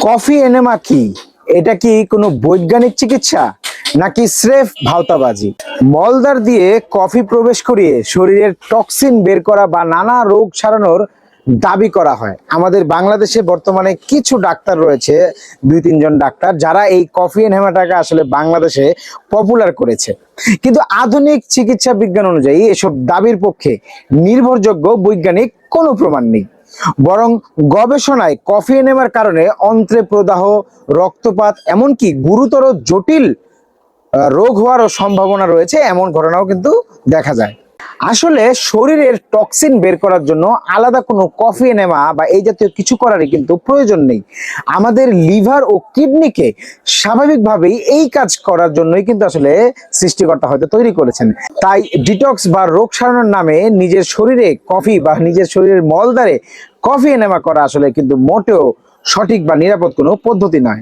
Coffee enema কি? এটা কি কোনো বৈজ্ঞানিক চিকিৎসা নাকি স্রেফ ভাওতাবাজি? মলদ্বার দিয়ে কফি প্রবেশ করিয়ে শরীরের টক্সিন বের করা বা নানা রোগ সারানোর দাবি করা হয়। আমাদের বাংলাদেশে বর্তমানে কিছু ডাক্তার রয়েছে, 2-3 জন ডাক্তার, যারা এই কফি এনেমাটাকে আসলে বাংলাদেশে পপুলার করেছে। কিন্তু আধুনিক চিকিৎসা বিজ্ঞান অনুযায়ী এসব দাবির পক্ষে নির্ভরযোগ্য বৈজ্ঞানিক কোনো প্রমাণ নেই। বরং গবেষণায় কফি এনেমার কারণে অন্ত্রে প্রদাহ, রক্তপাত, এমনকি গুরুতর জটিল রোগ হওয়ারও সম্ভাবনা রয়েছে, এমন ঘটনাও কিন্তু দেখা যায়। আসলে শরীরের টক্সিন বের করার জন্য আলাদা কোনো কফি এনেমা বা এই জাতীয় কিছু করারই কিন্তু প্রয়োজন নেই। আমাদের লিভার ও কিডনিকে স্বাভাবিকভাবেই এই কাজ করার জন্যই কিন্তু আসলে সৃষ্টিকর্তা হয়তো তৈরি করেছেন। তাই ডিটক্স বা রোগ সারানোর নামে নিজের শরীরে কফি বা নিজের শরীরের মলদ্বারে কফি এনেমা করা আসলে কিন্তু মোটেও সঠিক বা নিরাপদ কোনো পদ্ধতি নয়।